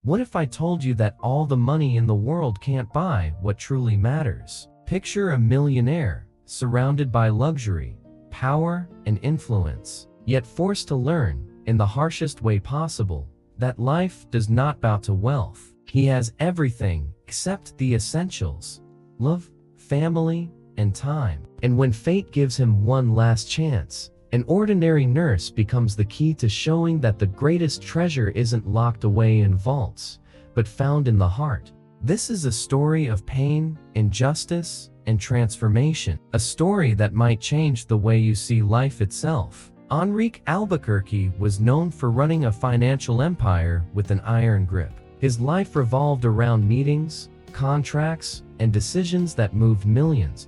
What if I told you that all the money in the world can't buy what truly matters? Picture a millionaire, surrounded by luxury, power, and influence, yet forced to learn, in the harshest way possible, that life does not bow to wealth. He has everything except the essentials: love, family, and time. And when fate gives him one last chance, an ordinary nurse becomes the key to showing that the greatest treasure isn't locked away in vaults, but found in the heart. This is a story of pain, injustice, and transformation. A story that might change the way you see life itself. Enrique Albuquerque was known for running a financial empire with an iron grip. His life revolved around meetings, contracts, and decisions that moved millions,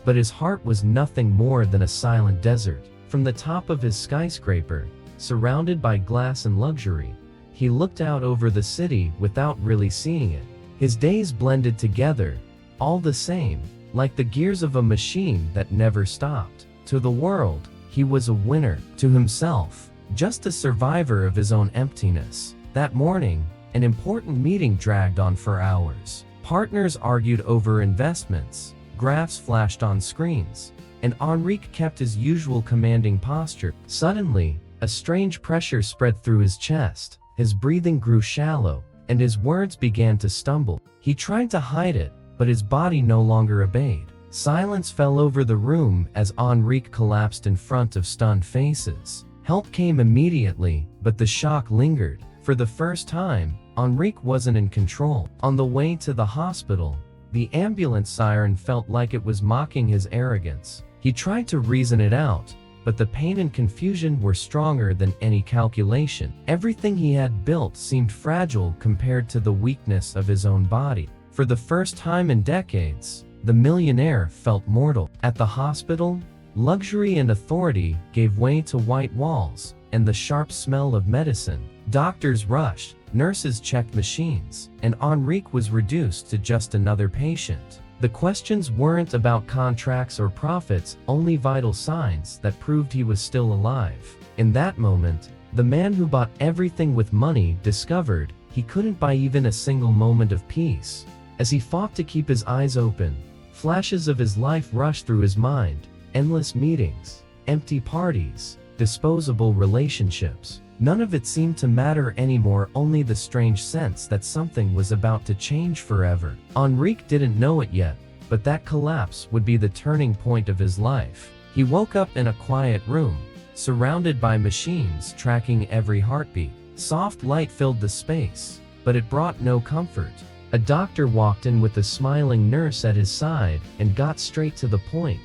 but his heart was nothing more than a silent desert. From the top of his skyscraper, surrounded by glass and luxury, he looked out over the city without really seeing it. His days blended together, all the same, like the gears of a machine that never stopped. To the world, he was a winner. To himself, just a survivor of his own emptiness. That morning, an important meeting dragged on for hours. Partners argued over investments, graphs flashed on screens, and Enrique kept his usual commanding posture. Suddenly, a strange pressure spread through his chest. His breathing grew shallow, and his words began to stumble. He tried to hide it, but his body no longer obeyed. Silence fell over the room as Enrique collapsed in front of stunned faces. Help came immediately, but the shock lingered. For the first time, Enrique wasn't in control. On the way to the hospital, the ambulance siren felt like it was mocking his arrogance. He tried to reason it out, but the pain and confusion were stronger than any calculation. Everything he had built seemed fragile compared to the weakness of his own body. For the first time in decades, the millionaire felt mortal. At the hospital, luxury and authority gave way to white walls and the sharp smell of medicine. Doctors rushed, nurses checked machines, and Enrique was reduced to just another patient. The questions weren't about contracts or profits, only vital signs that proved he was still alive. In that moment, the man who bought everything with money discovered he couldn't buy even a single moment of peace. As he fought to keep his eyes open, flashes of his life rushed through his mind: endless meetings, empty parties, disposable relationships. None of it seemed to matter anymore, only the strange sense that something was about to change forever. Enrique didn't know it yet, but that collapse would be the turning point of his life. He woke up in a quiet room, surrounded by machines tracking every heartbeat. Soft light filled the space, but it brought no comfort. A doctor walked in with a smiling nurse at his side and got straight to the point.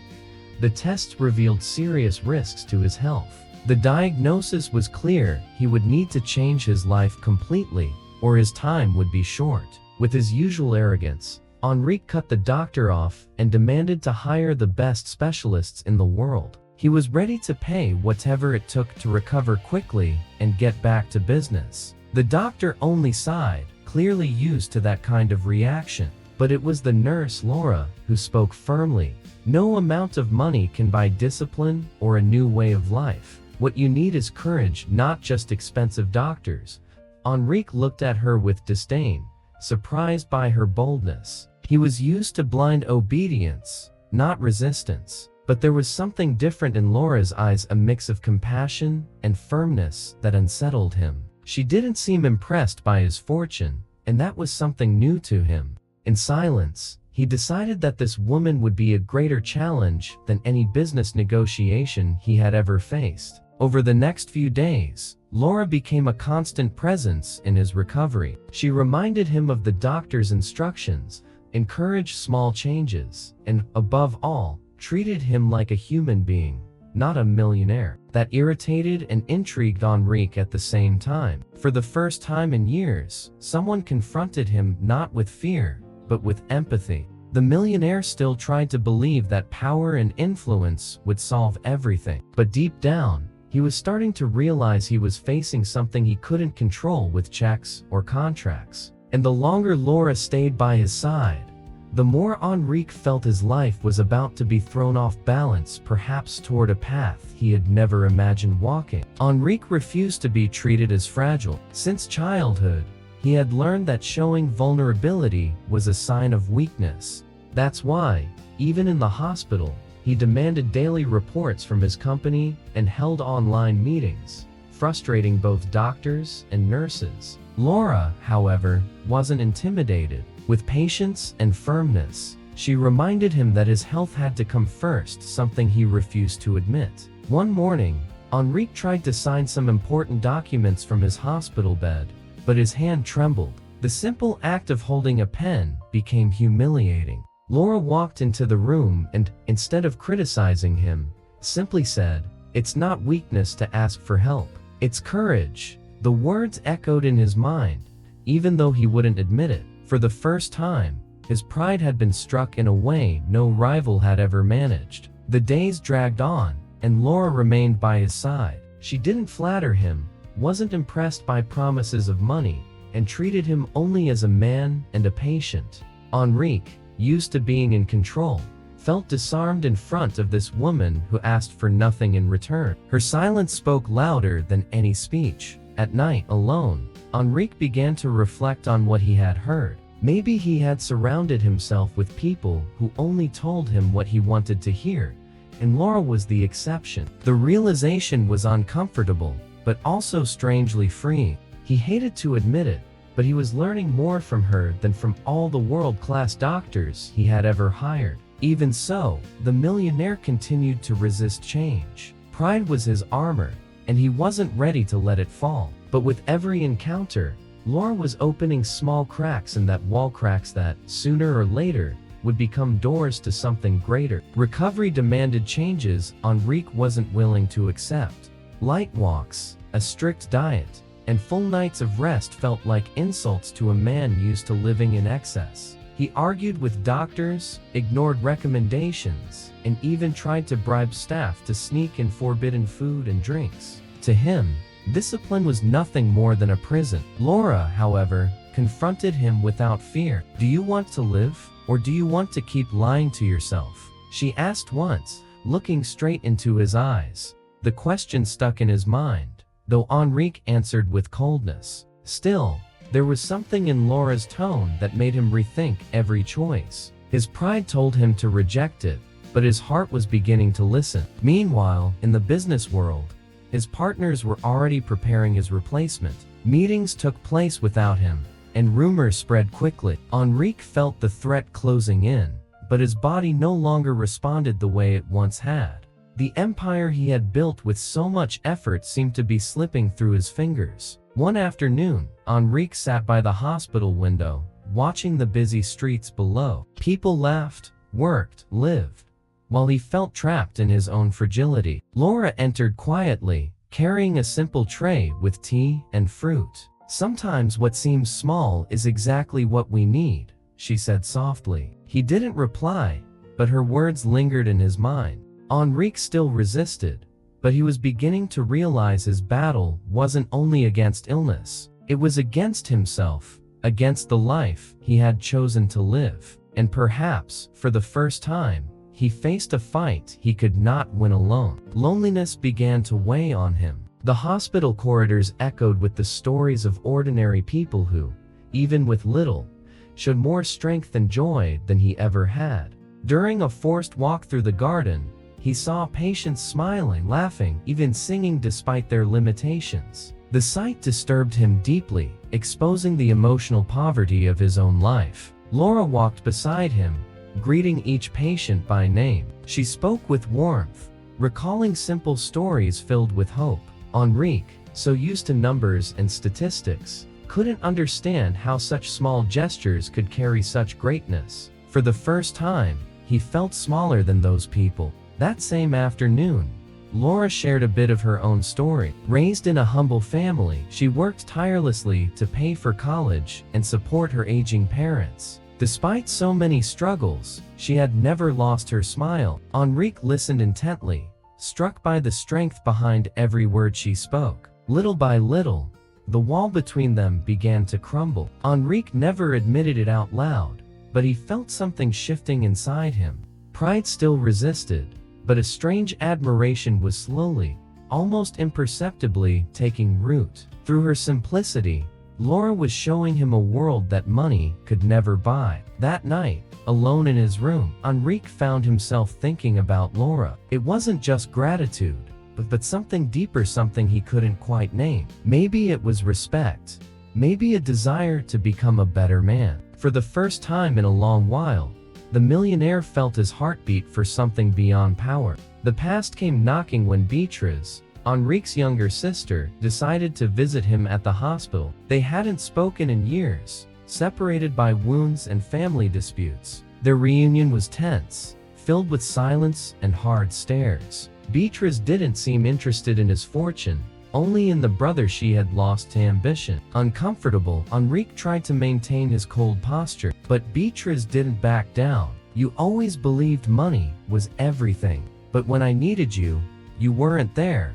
The tests revealed serious risks to his health. The diagnosis was clear: he would need to change his life completely, or his time would be short. With his usual arrogance, Enrique cut the doctor off and demanded to hire the best specialists in the world. He was ready to pay whatever it took to recover quickly and get back to business. The doctor only sighed, clearly used to that kind of reaction. But it was the nurse, Laura, who spoke firmly. No amount of money can buy discipline or a new way of life. What you need is courage, not just expensive doctors. Enrique looked at her with disdain, surprised by her boldness. He was used to blind obedience, not resistance. But there was something different in Laura's eyes, a mix of compassion and firmness that unsettled him. She didn't seem impressed by his fortune, and that was something new to him. In silence, he decided that this woman would be a greater challenge than any business negotiation he had ever faced. Over the next few days, Laura became a constant presence in his recovery. She reminded him of the doctor's instructions, encouraged small changes, and, above all, treated him like a human being, not a millionaire. That irritated and intrigued Enrique at the same time. For the first time in years, someone confronted him not with fear, but with empathy. The millionaire still tried to believe that power and influence would solve everything. But deep down, he was starting to realize he was facing something he couldn't control with checks or contracts. And the longer Laura stayed by his side, the more Enrique felt his life was about to be thrown off balance, perhaps toward a path he had never imagined walking. Enrique refused to be treated as fragile. Since childhood, He had learned that showing vulnerability was a sign of weakness. That's why, even in the hospital, he demanded daily reports from his company and held online meetings, frustrating both doctors and nurses. Laura, however, wasn't intimidated. With patience and firmness, she reminded him that his health had to come first, something he refused to admit. One morning, Enrique tried to sign some important documents from his hospital bed, but his hand trembled. The simple act of holding a pen became humiliating. Laura walked into the room and, instead of criticizing him, simply said, "It's not weakness to ask for help. It's courage." The words echoed in his mind, even though he wouldn't admit it. For the first time, his pride had been struck in a way no rival had ever managed. The days dragged on, and Laura remained by his side. She didn't flatter him, wasn't impressed by promises of money, and treated him only as a man and a patient. Enrique, used to being in control, felt disarmed in front of this woman who asked for nothing in return. Her silence spoke louder than any speech. At night, alone, Enrique began to reflect on what he had heard. Maybe he had surrounded himself with people who only told him what he wanted to hear, and Laura was the exception. The realization was uncomfortable, but also strangely freeing. He hated to admit it, but he was learning more from her than from all the world-class doctors he had ever hired. Even so, the millionaire continued to resist change. Pride was his armor, and he wasn't ready to let it fall. But with every encounter, Laura was opening small cracks in that wall, cracks that, sooner or later, would become doors to something greater. Recovery demanded changes Enrique wasn't willing to accept. Light walks, a strict diet, and full nights of rest felt like insults to a man used to living in excess. He argued with doctors, ignored recommendations, and even tried to bribe staff to sneak in forbidden food and drinks. To him, discipline was nothing more than a prison. Laura, however, confronted him without fear. "Do you want to live, or do you want to keep lying to yourself?" she asked once, looking straight into his eyes. The question stuck in his mind, though Enrique answered with coldness. Still, there was something in Laura's tone that made him rethink every choice. His pride told him to reject it, but his heart was beginning to listen. Meanwhile, in the business world, his partners were already preparing his replacement. Meetings took place without him, and rumors spread quickly. Enrique felt the threat closing in, but his body no longer responded the way it once had. The empire he had built with so much effort seemed to be slipping through his fingers. One afternoon, Enrique sat by the hospital window, watching the busy streets below. People laughed, worked, lived, while he felt trapped in his own fragility. Laura entered quietly, carrying a simple tray with tea and fruit. "Sometimes what seems small is exactly what we need," she said softly. He didn't reply, but her words lingered in his mind. Enrique still resisted, but he was beginning to realize his battle wasn't only against illness. It was against himself, against the life he had chosen to live. And perhaps, for the first time, he faced a fight he could not win alone. Loneliness began to weigh on him. The hospital corridors echoed with the stories of ordinary people who, even with little, showed more strength and joy than he ever had. During a forced walk through the garden, he saw patients smiling, laughing, even singing despite their limitations. The sight disturbed him deeply, exposing the emotional poverty of his own life. Laura walked beside him, greeting each patient by name. She spoke with warmth, recalling simple stories filled with hope. Enrique, so used to numbers and statistics, couldn't understand how such small gestures could carry such greatness. For the first time, he felt smaller than those people. That same afternoon, Laura shared a bit of her own story. Raised in a humble family, she worked tirelessly to pay for college and support her aging parents. Despite so many struggles, she had never lost her smile. Enrique listened intently, struck by the strength behind every word she spoke. Little by little, the wall between them began to crumble. Enrique never admitted it out loud, but he felt something shifting inside him. Pride still resisted, but a strange admiration was slowly, almost imperceptibly, taking root. Through her simplicity, Laura was showing him a world that money could never buy. That night, alone in his room, Enrique found himself thinking about Laura. It wasn't just gratitude, but something deeper, something he couldn't quite name. Maybe it was respect. Maybe a desire to become a better man. For the first time in a long while, the millionaire felt his heartbeat for something beyond power. The past came knocking when Beatriz, Enrique's younger sister, decided to visit him at the hospital. They hadn't spoken in years, separated by wounds and family disputes. Their reunion was tense, filled with silence and hard stares. Beatriz didn't seem interested in his fortune, only in the brother she had lost to ambition. Uncomfortable, Enrique tried to maintain his cold posture, but Beatriz didn't back down. "You always believed money was everything, but when I needed you, you weren't there."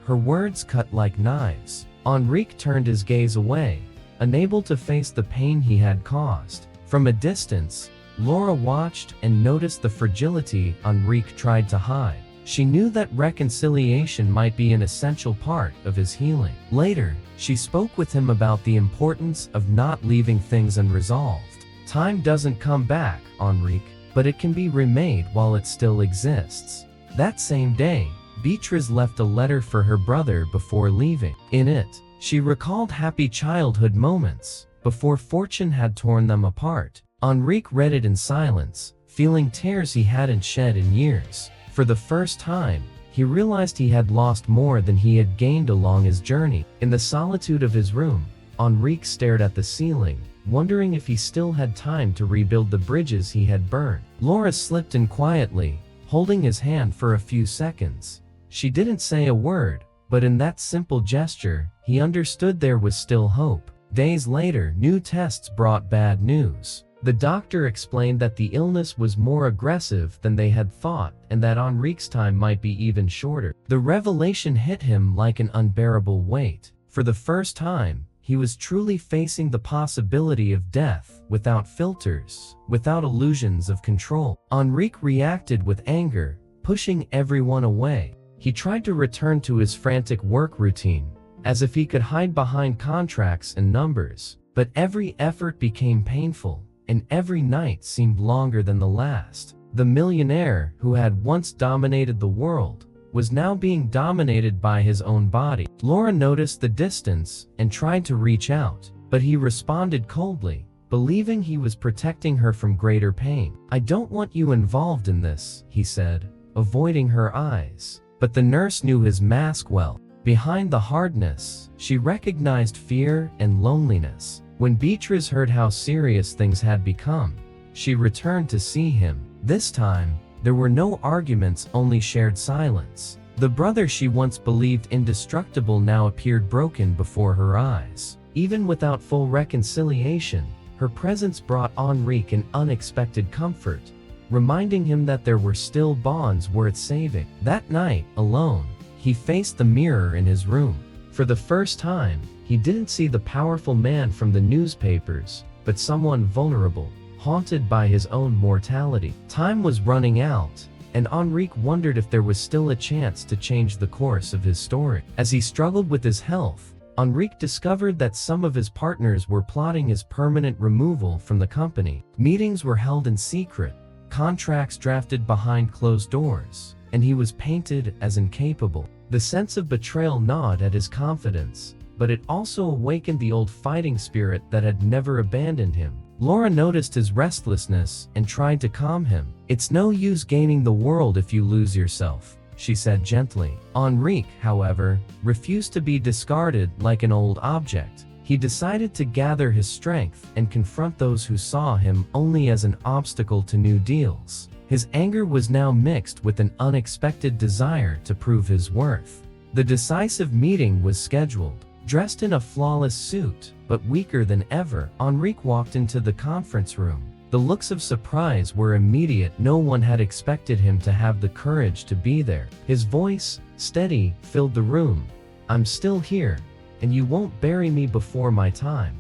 Her words cut like knives. Enrique turned his gaze away, unable to face the pain he had caused. From a distance, Laura watched and noticed the fragility Enrique tried to hide. She knew that reconciliation might be an essential part of his healing. Later, she spoke with him about the importance of not leaving things unresolved. Time doesn't come back, Enrique, but it can be remade while it still exists. That same day, Beatriz left a letter for her brother before leaving. In it, she recalled happy childhood moments before fortune had torn them apart. Enrique read it in silence, feeling tears he hadn't shed in years. For the first time, he realized he had lost more than he had gained along his journey. In the solitude of his room, Enrique stared at the ceiling, wondering if he still had time to rebuild the bridges he had burned. Laura slipped in quietly, holding his hand for a few seconds. She didn't say a word, but in that simple gesture, he understood there was still hope. Days later, new tests brought bad news. The doctor explained that the illness was more aggressive than they had thought and that Enrique's time might be even shorter. The revelation hit him like an unbearable weight. For the first time, he was truly facing the possibility of death without filters, without illusions of control. Enrique reacted with anger, pushing everyone away. He tried to return to his frantic work routine, as if he could hide behind contracts and numbers. But every effort became painful, and every night seemed longer than the last. The millionaire, who had once dominated the world, was now being dominated by his own body. Laura noticed the distance and tried to reach out, but he responded coldly, believing he was protecting her from greater pain. "I don't want you involved in this," he said, avoiding her eyes. But the nurse knew his mask well. Behind the hardness, she recognized fear and loneliness. When Beatriz heard how serious things had become, she returned to see him. This time, there were no arguments, only shared silence. The brother she once believed indestructible now appeared broken before her eyes. Even without full reconciliation, her presence brought Enrique an unexpected comfort, reminding him that there were still bonds worth saving. That night, alone, he faced the mirror in his room. For the first time, he didn't see the powerful man from the newspapers, but someone vulnerable, haunted by his own mortality. Time was running out, and Enrique wondered if there was still a chance to change the course of his story. As he struggled with his health, Enrique discovered that some of his partners were plotting his permanent removal from the company. Meetings were held in secret, contracts drafted behind closed doors, and he was painted as incapable. The sense of betrayal gnawed at his confidence, but it also awakened the old fighting spirit that had never abandoned him. Laura noticed his restlessness and tried to calm him. "It's no use gaining the world if you lose yourself," she said gently. Enrique, however, refused to be discarded like an old object. He decided to gather his strength and confront those who saw him only as an obstacle to new deals. His anger was now mixed with an unexpected desire to prove his worth. The decisive meeting was scheduled. Dressed in a flawless suit, but weaker than ever, Enrique walked into the conference room. The looks of surprise were immediate. No one had expected him to have the courage to be there. His voice, steady, filled the room. "I'm still here, and you won't bury me before my time."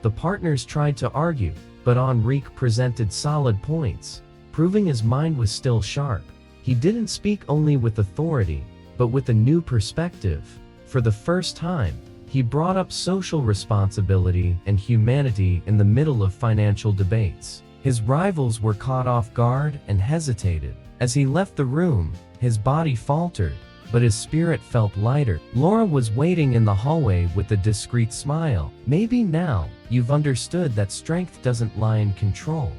The partners tried to argue, but Enrique presented solid points, proving his mind was still sharp. He didn't speak only with authority, but with a new perspective. For the first time, He brought up social responsibility and humanity in the middle of financial debates. His rivals were caught off guard and hesitated. As he left the room, his body faltered, but his spirit felt lighter. Laura was waiting in the hallway with a discreet smile. "Maybe now, you've understood that strength doesn't lie in control,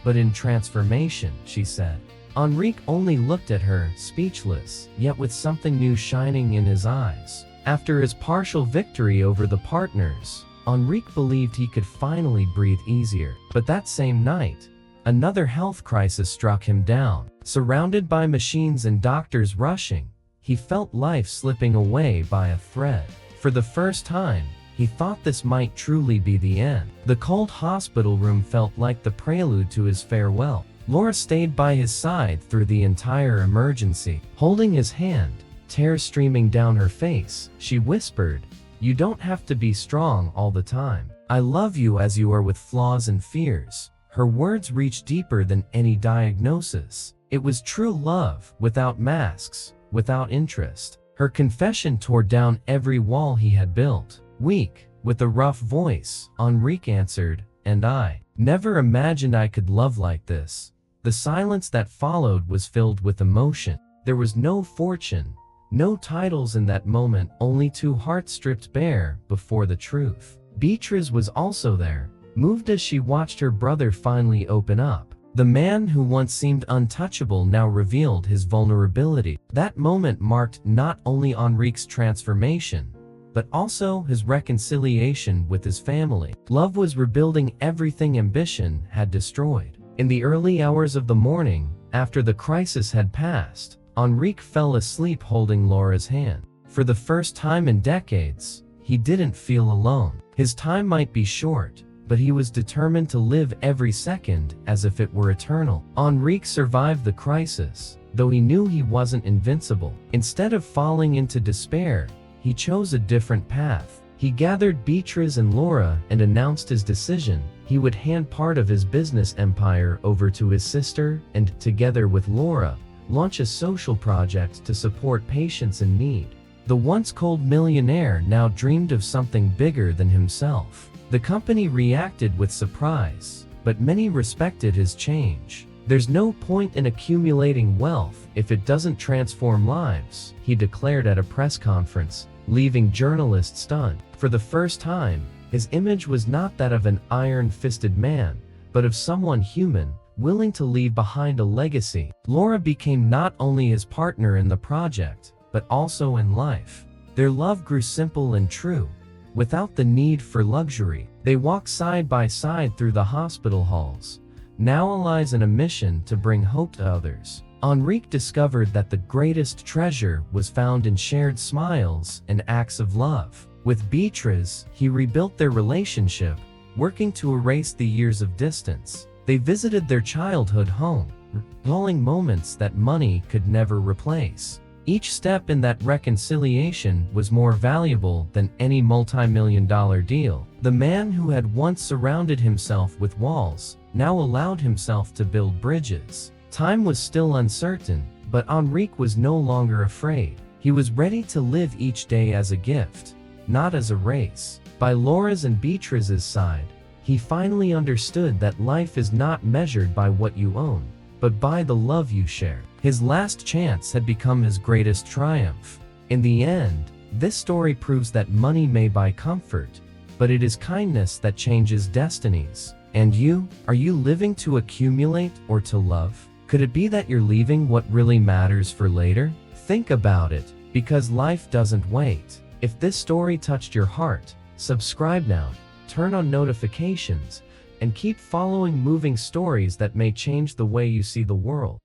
but in transformation," she said. Enrique only looked at her, speechless, yet with something new shining in his eyes. After his partial victory over the partners, Enrique believed he could finally breathe easier. But that same night, another health crisis struck him down. Surrounded by machines and doctors rushing, he felt life slipping away by a thread. For the first time, he thought this might truly be the end. The cold hospital room felt like the prelude to his farewell. Laura stayed by his side through the entire emergency. Holding his hand, tears streaming down her face, she whispered, "You don't have to be strong all the time. I love you as you are, with flaws and fears." Her words reached deeper than any diagnosis. It was true love, without masks, without interest. Her confession tore down every wall he had built. Weak, with a rough voice, Enrique answered, "And I never imagined I could love like this." The silence that followed was filled with emotion. There was no fortune, no titles in that moment, only two hearts stripped bare before the truth. Beatriz was also there, moved as she watched her brother finally open up. The man who once seemed untouchable now revealed his vulnerability. That moment marked not only Enrique's transformation, but also his reconciliation with his family. Love was rebuilding everything ambition had destroyed. In the early hours of the morning, after the crisis had passed, Enrique fell asleep holding Laura's hand. For the first time in decades, he didn't feel alone. His time might be short, but he was determined to live every second as if it were eternal. Enrique survived the crisis, though he knew he wasn't invincible. Instead of falling into despair, he chose a different path. He gathered Beatriz and Laura and announced his decision. He would hand part of his business empire over to his sister and, together with Laura, launch a social project to support patients in need. The once cold millionaire now dreamed of something bigger than himself. The company reacted with surprise, but many respected his change. "There's no point in accumulating wealth if it doesn't transform lives," he declared at a press conference, leaving journalists stunned. For the first time, his image was not that of an iron-fisted man, but of someone human, willing to leave behind a legacy. Laura became not only his partner in the project, but also in life. Their love grew simple and true, without the need for luxury. They walked side by side through the hospital halls, now allies in a mission to bring hope to others. Enrique discovered that the greatest treasure was found in shared smiles and acts of love. With Beatriz, he rebuilt their relationship, working to erase the years of distance. They visited their childhood home, recalling moments that money could never replace. Each step in that reconciliation was more valuable than any multi-million-dollar deal. The man who had once surrounded himself with walls now allowed himself to build bridges. Time was still uncertain, but Enrique was no longer afraid. He was ready to live each day as a gift, not as a race. By Laura's and Beatriz's side, he finally understood that life is not measured by what you own, but by the love you share. His last chance had become his greatest triumph. In the end, this story proves that money may buy comfort, but it is kindness that changes destinies. And you? Are you living to accumulate or to love? Could it be that you're leaving what really matters for later? Think about it, because life doesn't wait. If this story touched your heart, subscribe now, turn on notifications, and keep following moving stories that may change the way you see the world.